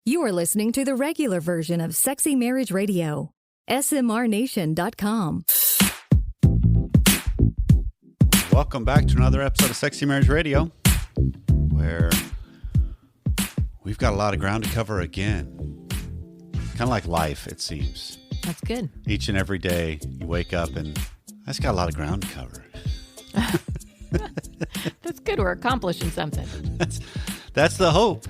You are listening to the regular version of Sexy Marriage Radio. smrnation.com. Welcome back to another episode of Sexy Marriage Radio, where we've got a lot of ground to cover again. Kind of like life, it seems. That's good. Each and every day you wake up and I just got a lot of ground to cover. That's good. We're accomplishing something. That's the hope.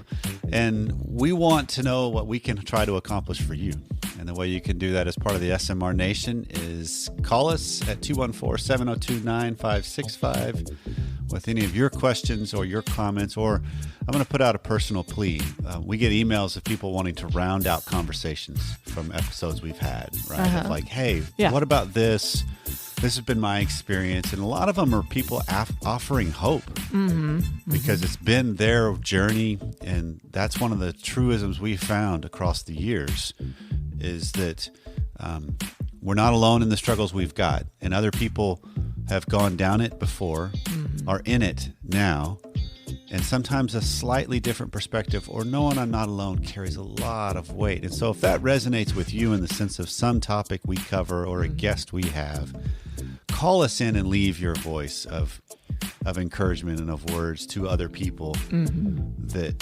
And we want to know what we can try to accomplish for you. And the way you can do that as part of the SMR Nation is call us at 214-702-9565 with any of your questions or your comments, or I'm going to put out a personal plea. We get emails of people wanting to round out conversations from episodes we've had, right? Of like, hey, what about this? This has been my experience. And a lot of them are people offering hope because it's been their journey. And that's one of the truisms we've found across the years is that we're not alone in the struggles we've got. And other people have gone down it before, are in it now. And sometimes a slightly different perspective or knowing I'm not alone carries a lot of weight. And so if that resonates with you in the sense of some topic we cover or a guest we have, call us in and leave your voice of encouragement and of words to other people that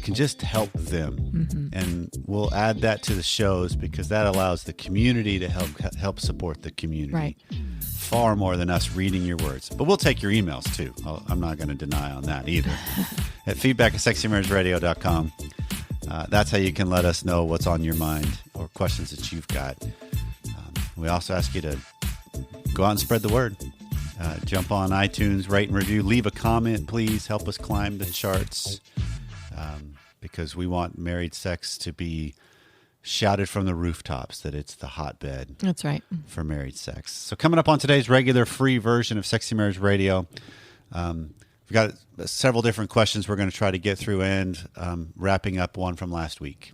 can just help them. And we'll add that to the shows because that allows the community to help support the community. Right. Far more than us reading your words. But we'll take your emails too. I'm not going to deny on that either. At feedback@sexymarriageradio.com. That's how you can let us know what's on your mind or questions that you've got. We also ask you to go out and spread the word. Jump on iTunes, rate and review. Leave a comment, please. Help us climb the charts because we want married sex to be shouted from the rooftops that it's the hotbed. That's right. For married sex. So coming up on today's regular free version of Sexy Marriage Radio, we've got several different questions we're going to try to get through and wrapping up one from last week.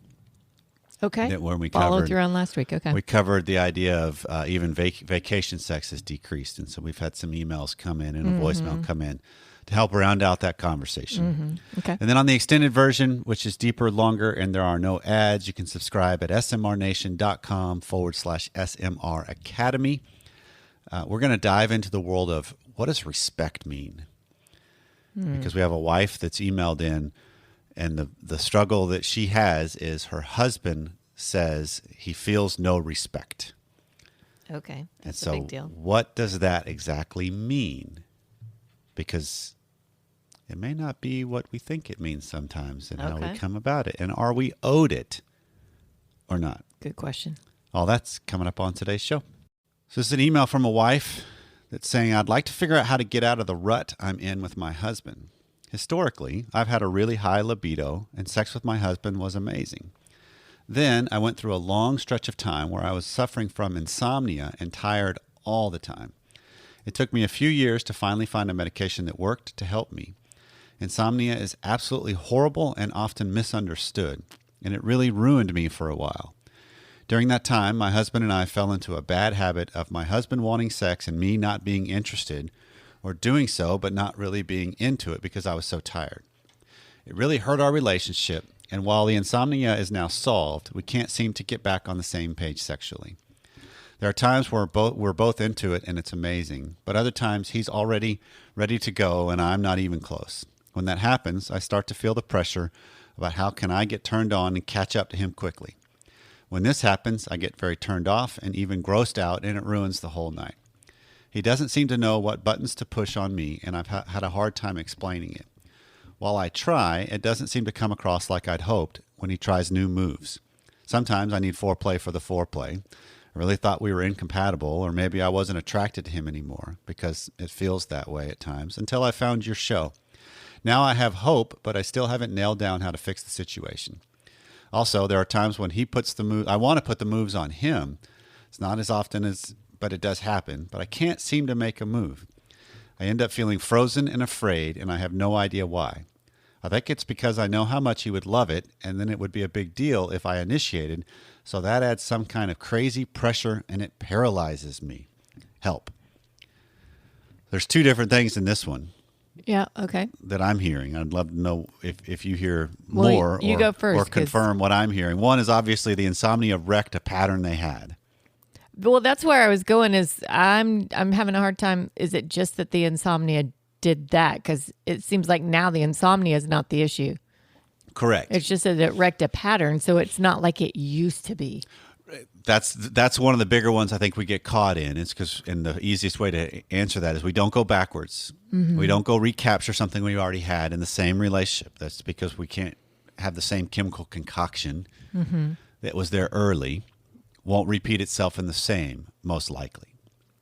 Okay. When we followed through on last week. Okay. We covered the idea of even vacation sex has decreased. And so we've had some emails come in and a voicemail come in to help round out that conversation. Okay. And then on the extended version, which is deeper, longer, and there are no ads, you can subscribe at smrnation.com/SMR Academy. We're going to dive into the world of what does respect mean? Because we have a wife that's emailed in, and the struggle that she has is her husband says he feels no respect. Okay. That's a big deal. What does that exactly mean? Because it may not be what we think it means sometimes and how we come about it. And are we owed it or not? Good question. All that's coming up on today's show. So this is an email from a wife that's saying, I'd like to figure out how to get out of the rut I'm in with my husband. Historically, I've had a really high libido and sex with my husband was amazing. Then I went through a long stretch of time where I was suffering from insomnia and tired all the time. It took me a few years to finally find a medication that worked to help me. Insomnia is absolutely horrible and often misunderstood, and it really ruined me for a while. During that time, my husband and I fell into a bad habit of my husband wanting sex and me not being interested, or doing so but not really being into it because I was so tired. It really hurt our relationship, and while the insomnia is now solved, we can't seem to get back on the same page sexually. There are times where we're both into it and it's amazing, but other times he's already ready to go and I'm not even close. When that happens, I start to feel the pressure about how can I get turned on and catch up to him quickly. When this happens, I get very turned off and even grossed out, and it ruins the whole night. He doesn't seem to know what buttons to push on me, and I've had a hard time explaining it. While I try, it doesn't seem to come across like I'd hoped when he tries new moves. Sometimes I need foreplay for the foreplay. I really thought we were incompatible, or maybe I wasn't attracted to him anymore, because it feels that way at times, until I found your show. Now I have hope, but I still haven't nailed down how to fix the situation. Also, there are times when he puts the move. I want to put the moves on him. It's not as often but it does happen. But I can't seem to make a move. I end up feeling frozen and afraid, and I have no idea why. I think it's because I know how much he would love it, and then it would be a big deal if I initiated. So that adds some kind of crazy pressure, and it paralyzes me. Help. There's two different things in this one. Yeah. Okay. that I'm hearing. I'd love to know if you hear Well, more you go first, or confirm what I'm hearing. One is obviously the insomnia wrecked a pattern they had. Well, that's where I was going. Is I'm having a hard time. Is it just that the insomnia did that? Because it seems like now the insomnia is not the issue. Correct. It's just that it wrecked a pattern, so it's not like it used to be. That's one of the bigger ones I think we get caught in. It's because, and the easiest way to answer that is we don't go backwards. We don't go recapture something we already had in the same relationship. That's because we can't have the same chemical concoction that was there early. Won't repeat itself in the same, most likely.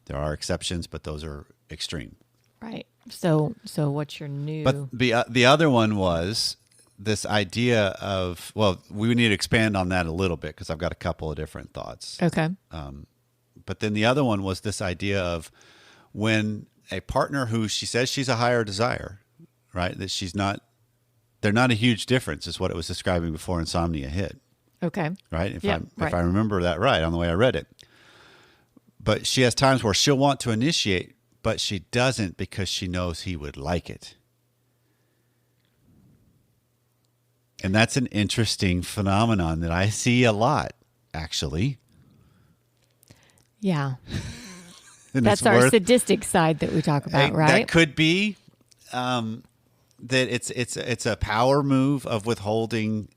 There are exceptions, but those are extreme. Right. So what's your new? But the other one was this idea of, well, we need to expand on that a little bit because I've got a couple of different thoughts. Okay. But then the other one was this idea of when a partner who she says she's a higher desire, right? That they're not a huge difference is what it was describing before insomnia hit. Okay. Right? If I remember that right on the way I read it. But she has times where she'll want to initiate, but she doesn't because she knows he would like it. And that's an interesting phenomenon that I see a lot, actually. Yeah. That's our sadistic side that we talk about, right? That could be that it's a power move of withholding.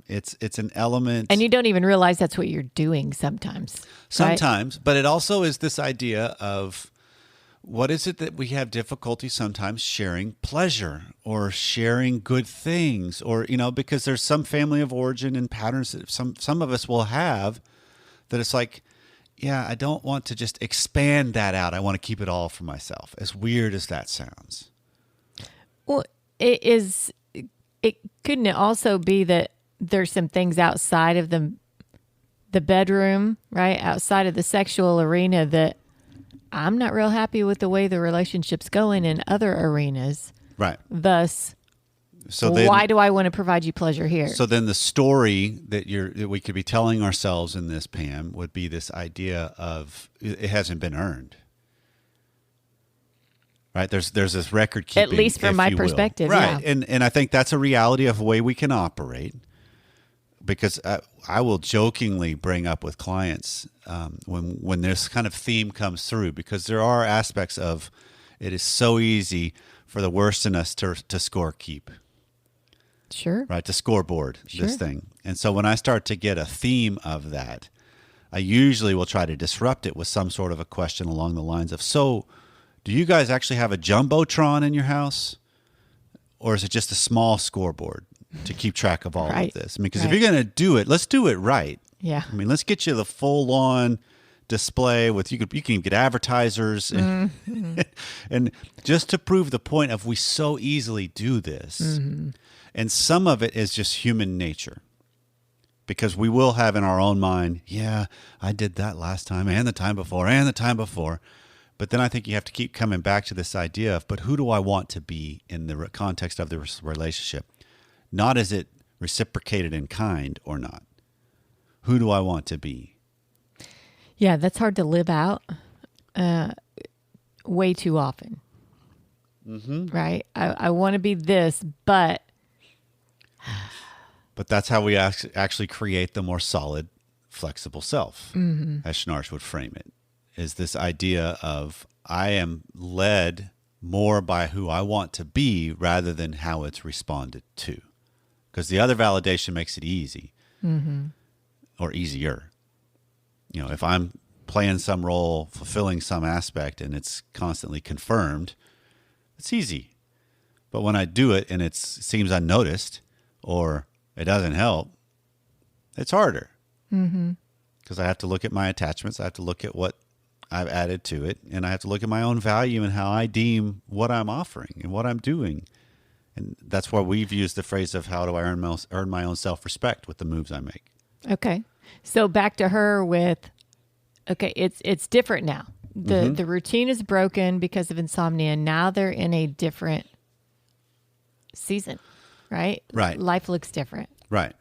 It's an element. And you don't even realize that's what you're doing sometimes. Sometimes, right? But it also is this idea of what is it that we have difficulty sometimes sharing pleasure or sharing good things, or, because there's some family of origin and patterns that some of us will have that it's like, yeah, I don't want to just expand that out. I want to keep it all for myself, as weird as that sounds. Well, it couldn't it also be that there's some things outside of the bedroom, right? Outside of the sexual arena that I'm not real happy with the way the relationship's going in other arenas. Right. Thus, why do I want to provide you pleasure here? So then the story that we could be telling ourselves in this, Pam, would be this idea of it hasn't been earned. Right? There's this record keeping, at least from my perspective. Right. Yeah. And I think that's a reality of the way we can operate. Because I will jokingly bring up with clients when this kind of theme comes through, because there are aspects of it is so easy for the worst in us to score keep. Sure. Right, to scoreboard this thing. And so when I start to get a theme of that, I usually will try to disrupt it with some sort of a question along the lines of, so do you guys actually have a Jumbotron in your house? Or is it just a small scoreboard to keep track of all of this? I mean, because if you're going to do it, let's do it right. Yeah. I mean, let's get you the full-on display with you can even get advertisers and just to prove the point of we so easily do this. And some of it is just human nature, because we will have in our own mind, yeah, I did that last time and the time before and the time before. But then I think you have to keep coming back to this idea of, but who do I want to be in the context of the relationship? Not is it reciprocated in kind or not. Who do I want to be? Yeah, that's hard to live out way too often. Right? I want to be this, but that's how we actually create the more solid, flexible self, as Schnarch would frame it, is this idea of I am led more by who I want to be rather than how it's responded to. Because the other validation makes it easy or easier. If I'm playing some role, fulfilling some aspect, and it's constantly confirmed, it's easy. But when I do it and it seems unnoticed or it doesn't help, it's harder. Because I have to look at my attachments. I have to look at what I've added to it. And I have to look at my own value and how I deem what I'm offering and what I'm doing. And that's why we've used the phrase of how do I earn my own self-respect with the moves I make. Okay. So back to her with, okay, it's different now. The routine is broken because of insomnia. Now they're in a different season, right? Right. Life looks different. Right.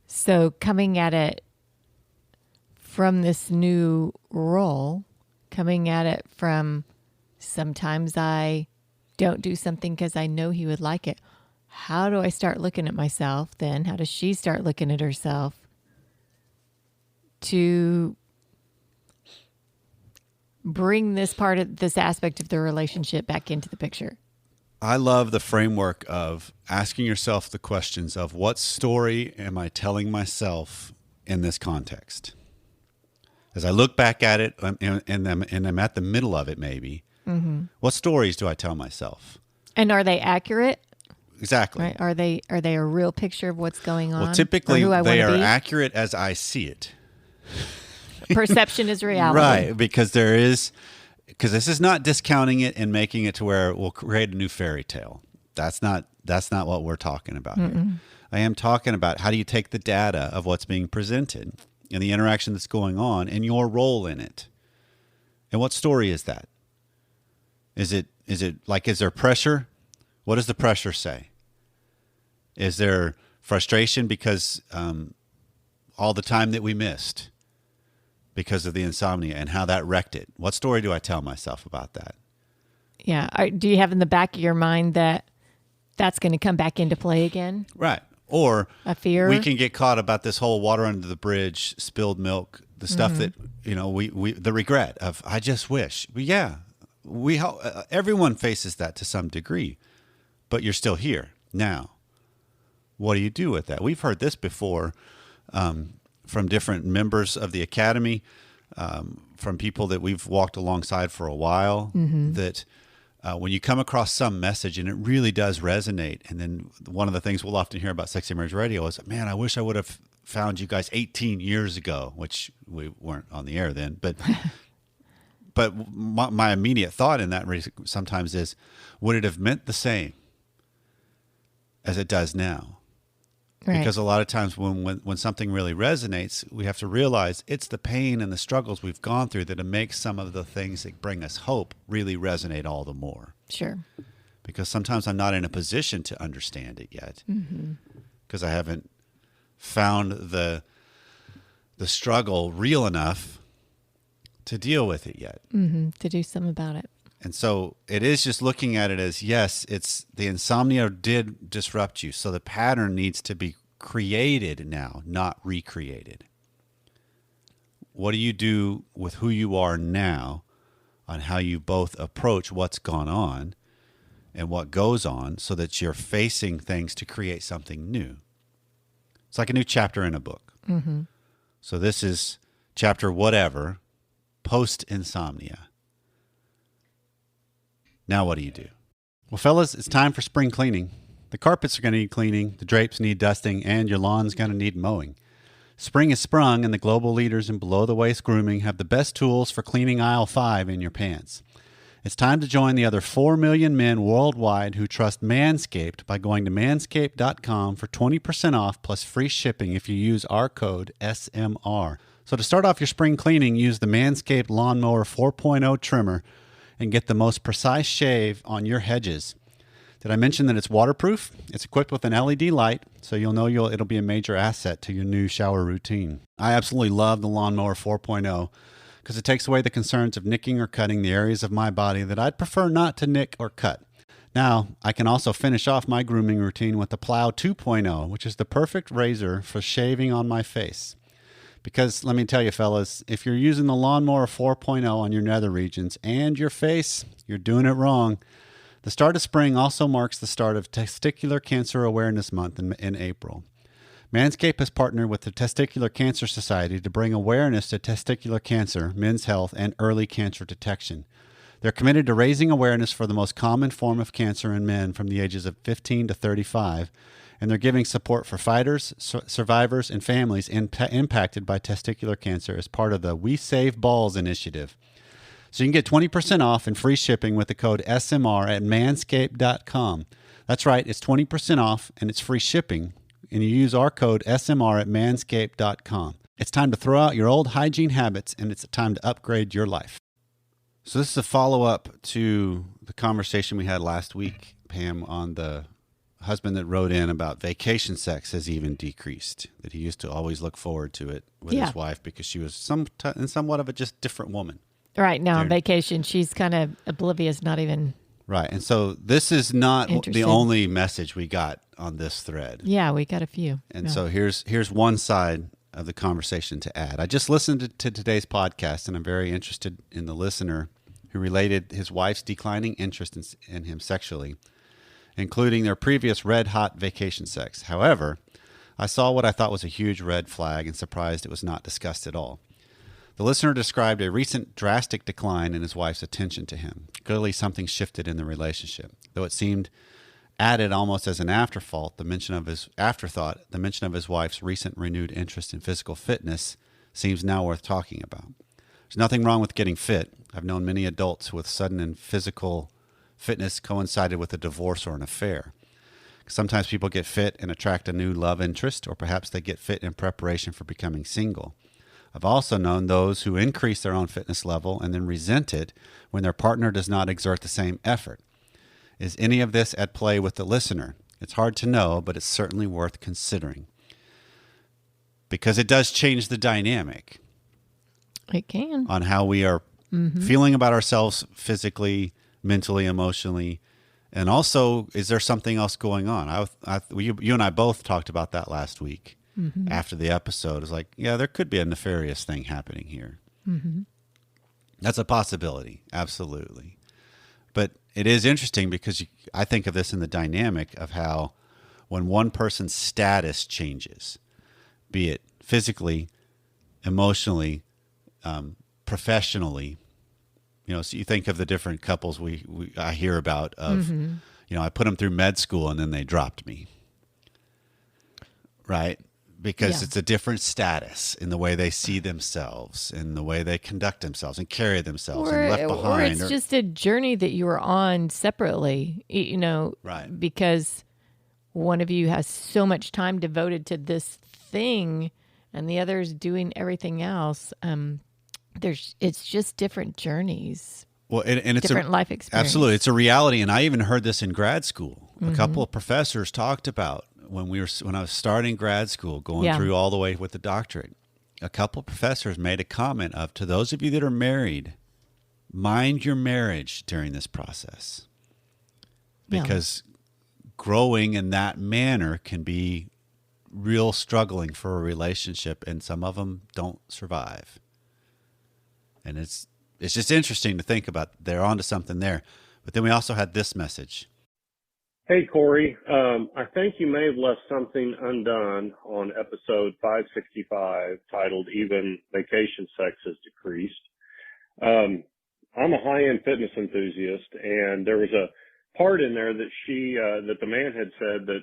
So coming at it from this new role, coming at it from sometimes I don't do something because I know he would like it. How do I start looking at myself then? How does she start looking at herself to bring this aspect of the relationship back into the picture? I love the framework of asking yourself the questions of what story am I telling myself in this context? As I look back at it and I'm at the middle of it maybe, what stories do I tell myself? And are they accurate? Exactly. Right? Are they a real picture of what's going on? Well, typically they are be? accurate as I see it. Perception is reality. Right, because this is not discounting it and making it to where we'll create a new fairy tale. That's not what we're talking about here. I am talking about how do you take the data of what's being presented and the interaction that's going on and your role in it. And what story is that? Is it like, is there pressure? What does the pressure say? Is there frustration because all the time that we missed because of the insomnia and how that wrecked it? What story do I tell myself about that? Yeah. Do you have in the back of your mind that that's going to come back into play again? Right. Or a fear. We can get caught about this whole water under the bridge, spilled milk, the stuff that, we the regret of, I just wish. Everyone faces that to some degree, but you're still here. Now, what do you do with that? We've heard this before from different members of the academy, from people that we've walked alongside for a while, that when you come across some message and it really does resonate, and then one of the things we'll often hear about Sexy Marriage Radio is, man, I wish I would have found you guys 18 years ago, which we weren't on the air then, but my immediate thought in that sometimes is, would it have meant the same as it does now? Right. Because a lot of times when something really resonates, we have to realize it's the pain and the struggles we've gone through that makes some of the things that bring us hope really resonate all the more. Sure. Because sometimes I'm not in a position to understand it yet because I haven't found the struggle real enough to deal with it yet. To do something about it. And so it is just looking at it as, yes, it's the insomnia did disrupt you. So the pattern needs to be created now, not recreated. What do you do with who you are now on how you both approach what's gone on and what goes on so that you're facing things to create something new? It's like a new chapter in a book. So this is chapter whatever, post-insomnia. Now what do you do? Well, fellas, it's time for spring cleaning. The carpets are going to need cleaning, the drapes need dusting, and your lawn's going to need mowing. Spring is sprung, and the global leaders in below-the-waist grooming have the best tools for cleaning aisle 5 in your pants. It's time to join the other 4 million men worldwide who trust Manscaped by going to manscaped.com for 20% off plus free shipping if you use our code SMR. So to start off your spring cleaning, use the Manscaped Lawnmower 4.0 trimmer and get the most precise shave on your hedges. Did I mention that it's waterproof? It's equipped with an LED light, so you'll know it'll be a major asset to your new shower routine. I absolutely love the Lawnmower 4.0 because it takes away the concerns of nicking or cutting the areas of my body that I'd prefer not to nick or cut. Now, I can also finish off my grooming routine with the Plow 2.0, which is the perfect razor for shaving on my face. Because let me tell you, fellas, if you're using the Lawnmower 4.0 on your nether regions and your face, you're doing it wrong. The start of spring also marks the start of Testicular Cancer Awareness Month in April. Manscaped has partnered with the Testicular Cancer Society to bring awareness to testicular cancer, men's health, and early cancer detection. They're committed to raising awareness for the most common form of cancer in men from the ages of 15 to 35, and they're giving support for fighters, survivors, and families impacted by testicular cancer as part of the We Save Balls initiative. So you can get 20% off and free shipping with the code SMR at manscaped.com. That's right, it's 20% off and it's free shipping, and you use our code SMR at manscaped.com. It's time to throw out your old hygiene habits, and it's time to upgrade your life. So this is a follow-up to the conversation we had last week, Pam, on the husband that wrote in about vacation sex has even decreased, that he used to always look forward to it with his wife because she was somewhat of a just different woman. Right now on vacation, she's kind of oblivious, not even Right. And so this is not the Interesting. only message we got on this thread. Yeah, we got a few. And Yeah. so here's one side of the conversation to add. I just listened to today's podcast, and I'm very interested in the listener who related his wife's declining interest in him sexually, including their previous red-hot vacation sex. However, I saw what I thought was a huge red flag and surprised it was not discussed at all. The listener described a recent drastic decline in his wife's attention to him. Clearly, something shifted in the relationship, though it seemed added almost as an afterthought. The mention of his wife's recent renewed interest in physical fitness seems now worth talking about. There's nothing wrong with getting fit. I've known many adults with sudden and physical fitness coincided with a divorce or an affair. Sometimes people get fit and attract a new love interest, or perhaps they get fit in preparation for becoming single. I've also known those who increase their own fitness level and then resent it when their partner does not exert the same effort. Is any of this at play with the listener? It's hard to know, but it's certainly worth considering. Because it does change the dynamic. It can. On how we are feeling about ourselves physically, mentally, emotionally. And also, is there something else going on? You and I both talked about that last week. After the episode, is like, yeah, there could be a nefarious thing happening here. That's a possibility, absolutely. But it is interesting because I think of this in the dynamic of how when one person's status changes, be it physically, emotionally, professionally, so you think of the different couples I hear about of, I put them through med school and then they dropped me, right? Because it's a different status in the way they see themselves, in the way they conduct themselves and carry themselves and left behind. Or it's just a journey that you were on separately, right? Because one of you has so much time devoted to this thing and the other is doing everything else. It's just different journeys. Well, and it's different life experience. Absolutely. It's a reality. And I even heard this in grad school. A couple of professors talked about when I was starting grad school, going through all the way with the doctorate. A couple of professors made a comment of, to those of you that are married, mind your marriage during this process. Because growing in that manner can be real struggling for a relationship, and some of them don't survive. And it's just interesting to think about. They're onto something there. But then we also had this message. Hey, Corey. I think you may have left something undone on episode 565 titled Even Vacation Sex Has Decreased. I'm a high-end fitness enthusiast, and there was a part in there that that the man had said that,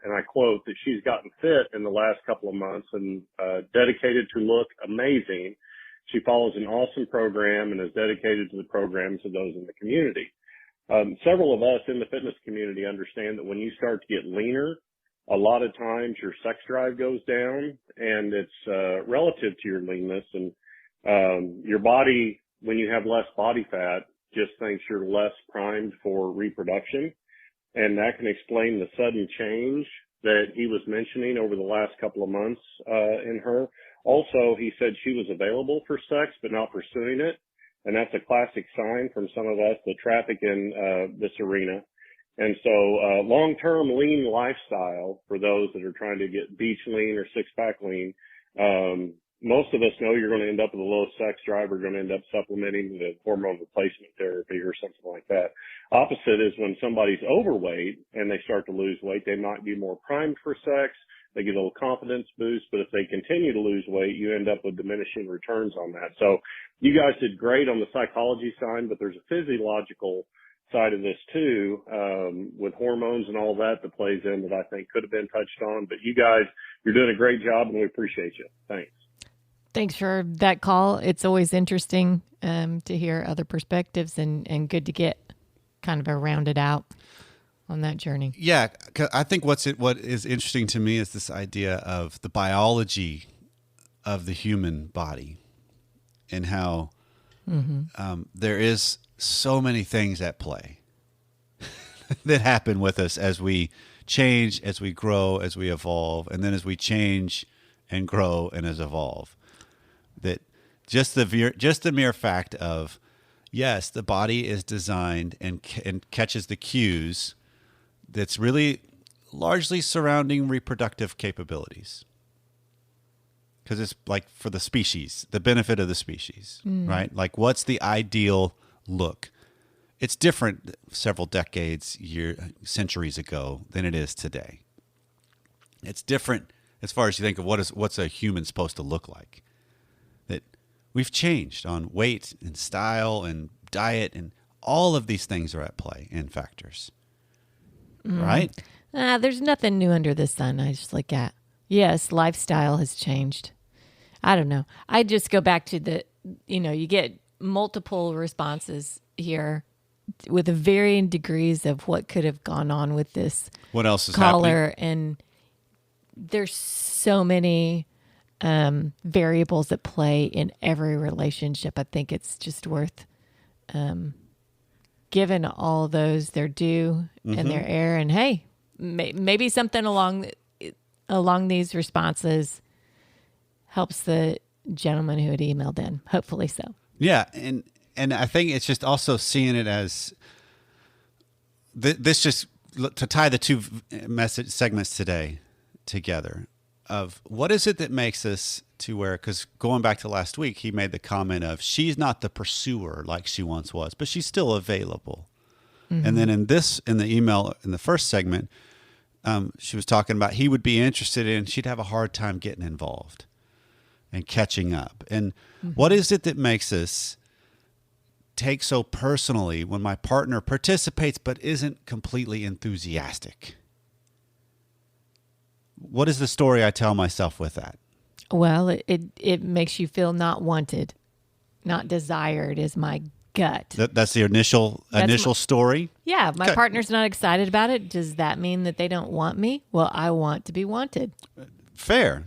and I quote, that she's gotten fit in the last couple of months and dedicated to look amazing. She follows an awesome program and is dedicated to the programs of those in the community. Several of us in the fitness community understand that when you start to get leaner, a lot of times your sex drive goes down, and it's relative to your leanness. And your body, when you have less body fat, just thinks you're less primed for reproduction. And that can explain the sudden change that he was mentioning over the last couple of months in her. Also, he said she was available for sex but not pursuing it. And that's a classic sign from some of us that traffic in this arena. And so long-term lean lifestyle for those that are trying to get beach lean or six-pack lean, most of us know you're going to end up with a low sex drive. We're going to end up supplementing with hormone replacement therapy or something like that. Opposite is when somebody's overweight and they start to lose weight, they might be more primed for sex. They get a little confidence boost, but if they continue to lose weight, you end up with diminishing returns on that. So you guys did great on the psychology side, but there's a physiological side of this too, with hormones and all that plays in that I think could have been touched on. But you guys, you're doing a great job, and we appreciate you. Thanks. Thanks for that call. It's always interesting to hear other perspectives and good to get kind of a rounded out on that journey. Yeah, 'cause I think what is interesting to me is this idea of the biology of the human body and how there is so many things at play that happen with us as we change, as we grow, as we evolve, and then as we change and grow and as evolve. That just the mere fact of yes, the body is designed and catches the cues that's really largely surrounding reproductive capabilities. Because it's like for the species, the benefit of the species, right? Like what's the ideal look? It's different several decades, centuries ago than it is today. It's different as far as you think of what's a human supposed to look like. That we've changed on weight and style and diet, and all of these things are at play and factors, right? There's nothing new under the sun. I just look at, yes, lifestyle has changed. I don't know. I just go back to you get multiple responses here with varying degrees of what could have gone on with this What else is caller. happening? And there's so many variables at play in every relationship. I think it's just worth giving all those their due and their air. And hey, maybe something along these responses helps the gentleman who had emailed in. Hopefully so. Yeah, and I think it's just also seeing it as this, just to tie the two message segments today together, of what is it that makes us to where, because going back to last week, he made the comment of she's not the pursuer like she once was, but she's still available. And then in the email in the first segment, she was talking about he would be interested in, she'd have a hard time getting involved and catching up. And what is it that makes us take so personally when my partner participates but isn't completely enthusiastic? What is the story I tell myself with that? Well, it makes you feel not wanted, not desired is my gut. That's the initial story? Yeah, my Okay. partner's not excited about it. Does that mean that they don't want me? Well, I want to be wanted. Fair.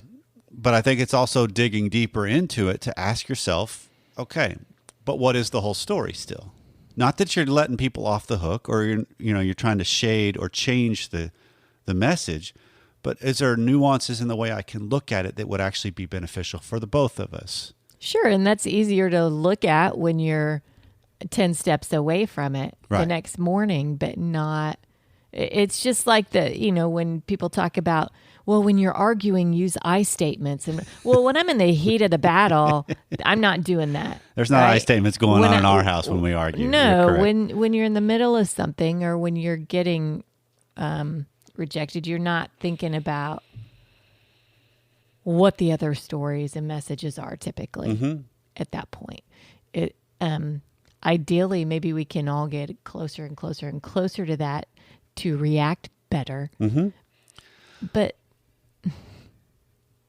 But I think it's also digging deeper into it to ask yourself, okay, but what is the whole story still? Not that you're letting people off the hook or you're trying to shade or change the message, but is there nuances in the way I can look at it that would actually be beneficial for the both of us? Sure, and that's easier to look at when you're 10 steps away from it the Right. next morning, but not. It's just like when people talk about, well, when you're arguing, use I statements. And well, when I'm in the heat of the battle, I'm not doing that. There's not right? I statements going When on in I- our house when we argue. No, You're correct. when you're in the middle of something or when you're getting rejected, you're not thinking about what the other stories and messages are typically at that point. Ideally, maybe we can all get closer and closer and closer to that to react better. But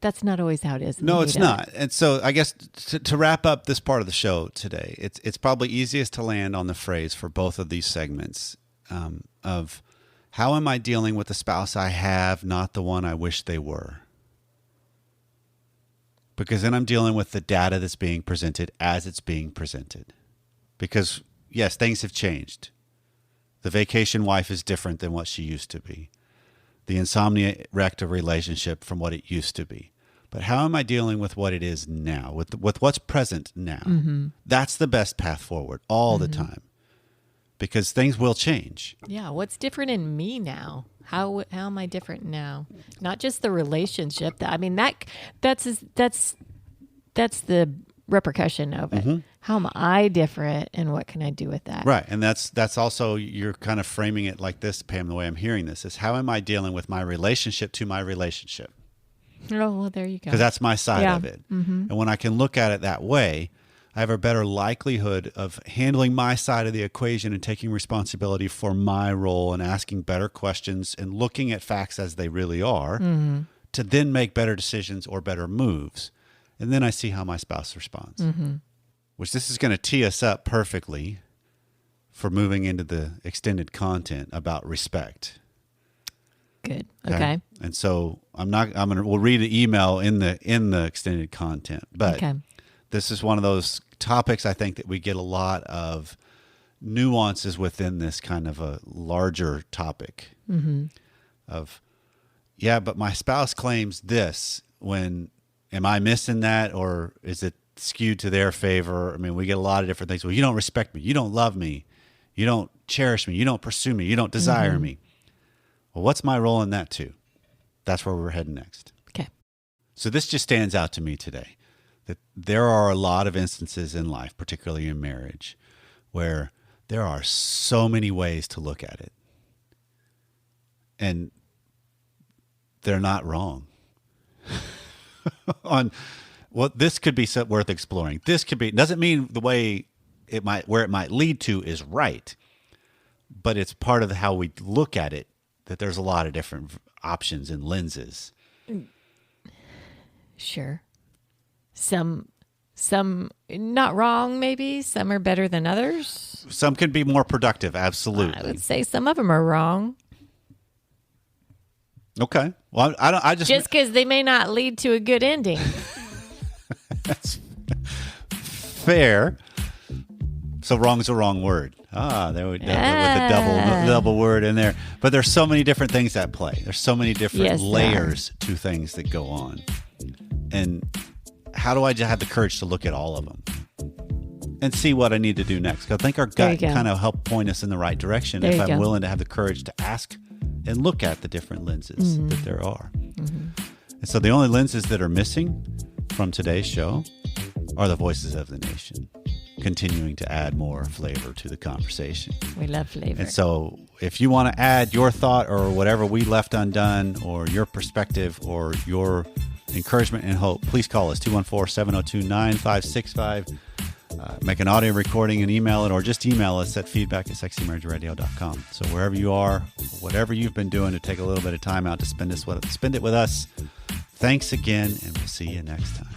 that's not always how it is. No, it's not. And so I guess to wrap up this part of the show today, it's probably easiest to land on the phrase for both of these segments of how am I dealing with the spouse I have, not the one I wish they were? Because then I'm dealing with the data that's being presented as it's being presented. Because, yes, things have changed. The vacation wife is different than what she used to be. The insomnia wrecked a relationship from what it used to be. But how am I dealing with what it is now, with what's present now? That's the best path forward all the time. Because things will change. Yeah, what's different in me now? How am I different now? Not just the relationship. That's the repercussion of it. How am I different, and what can I do with that? Right. And that's also, you're kind of framing it like this, Pam, the way I'm hearing this is how am I dealing with my relationship to my relationship? Oh, well, there you go. Because that's my side Yeah. of it. And when I can look at it that way, I have a better likelihood of handling my side of the equation and taking responsibility for my role and asking better questions and looking at facts as they really are to then make better decisions or better moves. And then I see how my spouse responds, which this is going to tee us up perfectly for moving into the extended content about respect. Good. Okay. And so we'll read the email in the extended content, but Okay. this is one of those topics I think that we get a lot of nuances within this kind of a larger topic of, yeah, but my spouse claims this. When am I missing that, or is it skewed to their favor. I mean, we get a lot of different things. Well, you don't respect me. You don't love me. You don't cherish me. You don't pursue me. You don't desire me. Well, what's my role in that too? That's where we're heading next. Okay. So this just stands out to me today, that there are a lot of instances in life, particularly in marriage, where there are so many ways to look at it. And they're not wrong. This could be worth exploring. This could be, doesn't mean the way where it might lead to is right, but it's part of how we look at it, that there's a lot of different options and lenses. Sure. Some not wrong, maybe. Some are better than others. Some can be more productive, absolutely. I would say some of them are wrong. Okay. Well, I just because they may not lead to a good ending. That's fair. So wrong is a wrong word. There we go with the double word in there. But there's so many different things at play. There's so many different layers to things that go on. And how do I just have the courage to look at all of them and see what I need to do next? 'Cause I think our gut kind of help point us in the right direction if I'm willing to have the courage to ask and look at the different lenses that there are. And so the only lenses that are missing from today's show are the voices of the nation, continuing to add more flavor to the conversation. We love flavor. And so if you want to add your thought or whatever we left undone or your perspective or your encouragement and hope, please call us 214-702-9565. Make an audio recording and email it, or just email us at feedback@sexymarriageradio.com. So wherever you are, whatever you've been doing to take a little bit of time out to spend it with us, thanks again, and we'll see you next time.